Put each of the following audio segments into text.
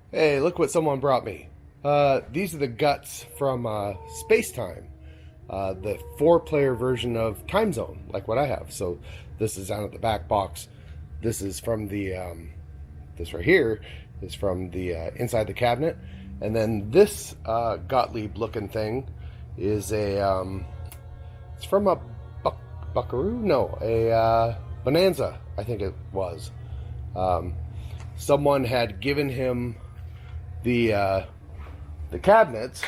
Hey, look what someone brought me. These are the guts from Space Time, the four-player version of Time Zone, like what I have. So this is down at the back box. This is from the, this right here is from the inside the cabinet. And then this Gottlieb-looking thing is a, it's from a Buckaroo? No, a Bonanza, I think it was. Someone had given him the cabinets.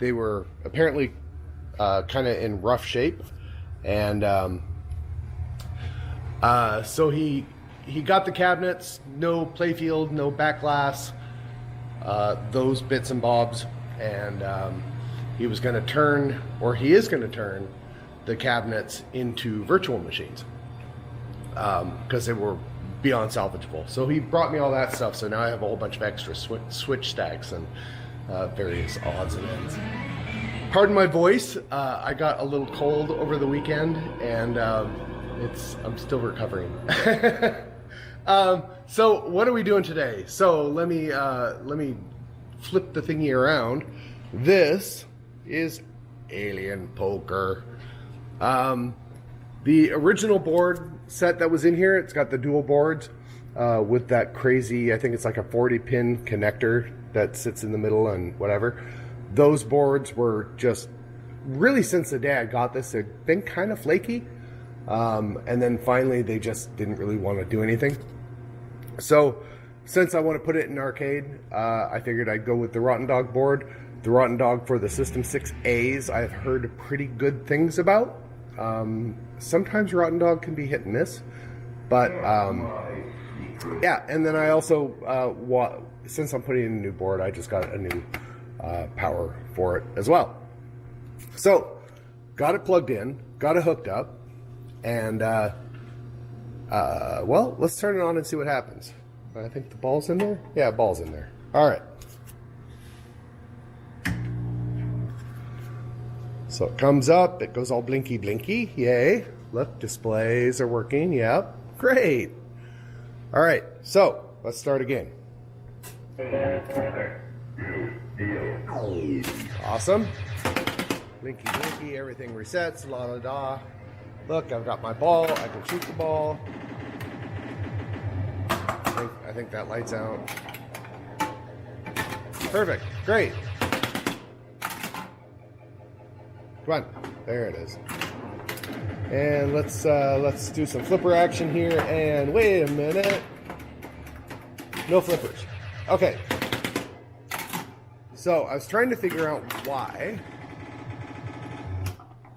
They were apparently kind of in rough shape, and so he got the cabinets, no playfield, no back glass, those bits and bobs, and he was going to turn, or he is going to turn, the cabinets into virtual machines because they were beyond salvageable. So he brought me all that stuff, so now I have a whole bunch of extra switch stacks and various odds and ends. Pardon my voice, I got a little cold over the weekend, and I'm still recovering. So what are we doing today? So let me flip the thingy around. This is Alien Poker. The original board set that was in here, it's got the dual boards with that crazy, I think it's like a 40-pin connector that sits in the middle and whatever. Those boards were just, really since the day I got this, they've been kind of flaky. And then finally they just didn't really want to do anything. So since I want to put it in arcade, I figured I'd go with the Rotten Dog board. The Rotten Dog for the System 6As I've heard pretty good things about. Sometimes Rotten Dog can be hit and miss, but yeah. And then I also, since I'm putting in a new board, I just got a new power for it as well. So got it plugged in, got it hooked up, and well, let's turn it on and see what happens. I think the ball's in there. Yeah, ball's in there. All right. So it comes up, it goes all blinky blinky, yay. Look, displays are working, yep, great. All right, so let's start again. Awesome. Blinky blinky, everything resets, la la da. Look, I've got my ball, I can shoot the ball. I think that light's out. Perfect, great. Come on, there it is. And let's do some flipper action here. And wait a minute, no flippers. Okay. So I was trying to figure out why,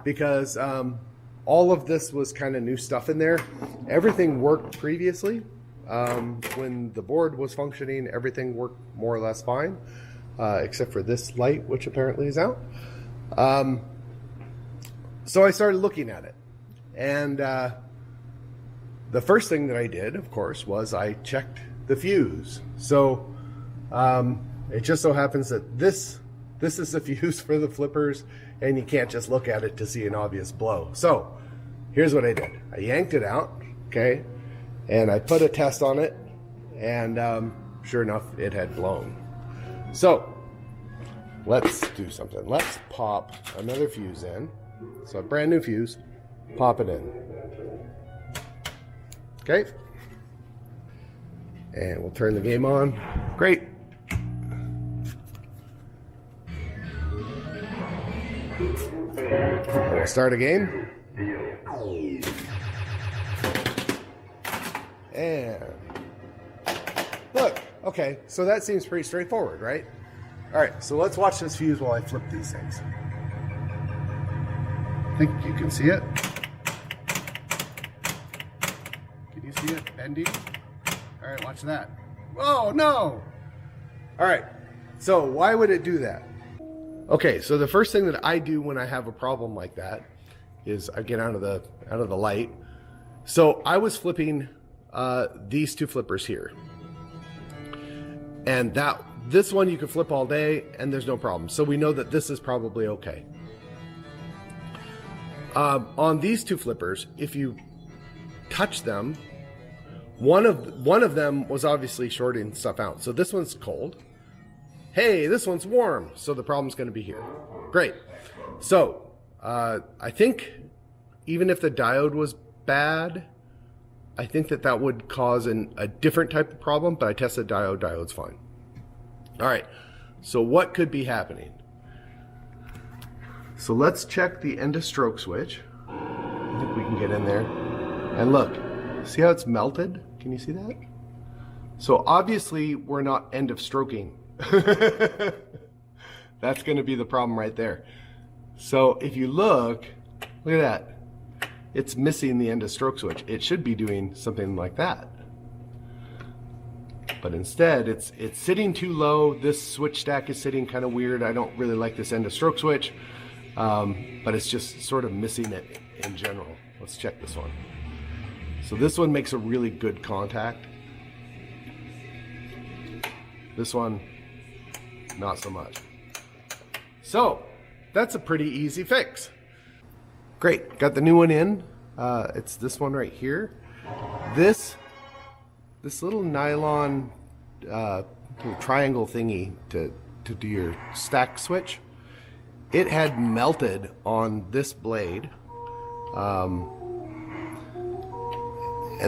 because all of this was kind of new stuff in there. Everything worked previously. When the board was functioning, everything worked more or less fine, except for this light, which apparently is out. So I started looking at it, and the first thing that I did, of course, was I checked the fuse. So it just so happens that this is the fuse for the flippers, and you can't just look at it to see an obvious blow. So here's what I did. I yanked it out, okay, and I put a test on it, and sure enough, it had blown. So let's do something. Let's pop another fuse in. So a brand new fuse, pop it in. Okay. And we'll turn the game on. Great. We'll start a game. And look, okay, so that seems pretty straightforward, right? All right, so let's watch this fuse while I flip these things. I think you can see it. Can you see it bending? All right, watch that. Oh, no! All right, so why would it do that? Okay, so the first thing that I do when I have a problem like that is I get out of the light. So I was flipping these two flippers here. And this one you can flip all day and there's no problem. So we know that this is probably okay. On these two flippers, if you touch them, one of them was obviously shorting stuff out. So this one's cold. hey, this one's warm, so the problem's going to be here. Great. So I think even if the diode was bad, I think that would cause a different type of problem, but I tested diode's fine. All right, so what could be happening? So let's check the end of stroke switch. I think we can get in there. And look, see how it's melted? Can you see that? So obviously we're not end of stroking. That's going to be the problem right there. So if you look at that. It's missing the end of stroke switch. It should be doing something like that. But instead, it's sitting too low. This switch stack is sitting kind of weird. I don't really like this end of stroke switch, but it's just sort of missing it in general. Let's check this one. So this one makes a really good contact. This one, not so much. So that's a pretty easy fix. Great, got the new one in. It's this one right here. This little nylon little triangle thingy to do your stack switch, it had melted on this blade, and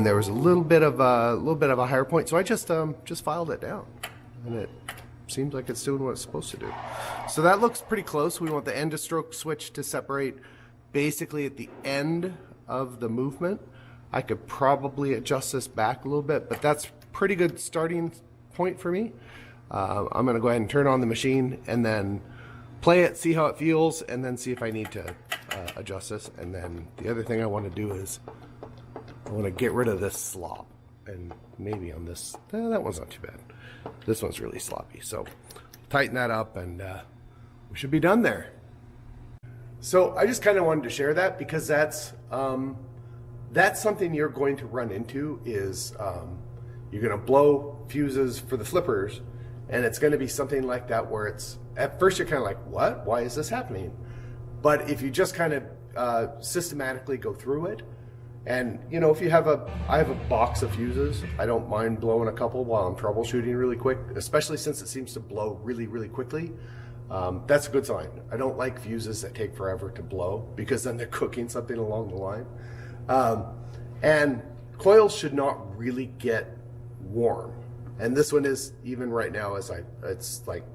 there was a little bit of a higher point. So I just filed it down, and it seems like it's doing what it's supposed to do. So that looks pretty close. We want the end of stroke switch to separate basically at the end of the movement. I could probably adjust this back a little bit, but that's pretty good starting point for me. I'm going to go ahead and turn on the machine and then play it, see how it feels, and then see if I need to adjust this. And then the other thing I want to do is I want to get rid of this slop. And maybe on this, that one's not too bad. This one's really sloppy. So tighten that up and we should be done there. So I just kind of wanted to share that because that's something you're going to run into is you're going to blow fuses for the flippers, and it's going to be something like that where it's at first you're kind of like, what? Why is this happening? But if you just kind of systematically go through it, and you know, if you have I have a box of fuses, I don't mind blowing a couple while I'm troubleshooting really quick, especially since it seems to blow really, really quickly. That's a good sign. I don't like fuses that take forever to blow because then they're cooking something along the line. And coils should not really get warm. And this one is, even right now, it's like,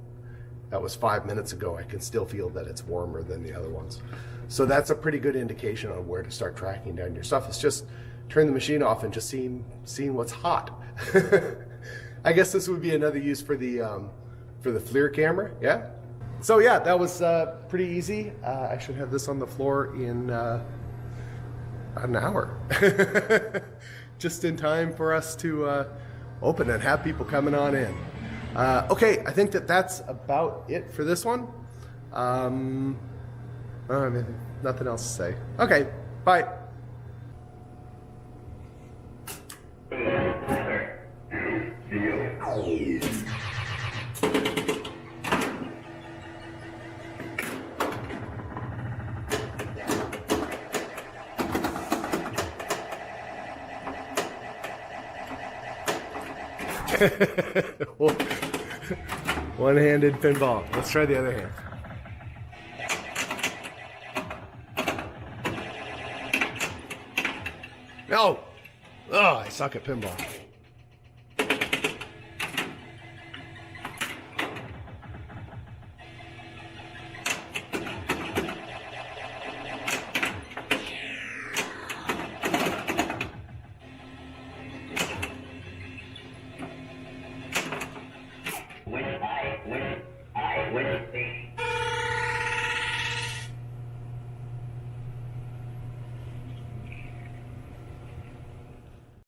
that was 5 minutes ago, I can still feel that it's warmer than the other ones. So that's a pretty good indication on where to start tracking down your stuff. It's just turn the machine off and just seeing what's hot. I guess this would be another use for the FLIR camera, yeah? So yeah, that was pretty easy. I should have this on the floor in an hour. Just in time for us to open and have people coming on in. Okay, I think that's about it for this one. Nothing else to say. Okay, bye. One-handed pinball. Let's try the other hand. No! Oh, I suck at pinball.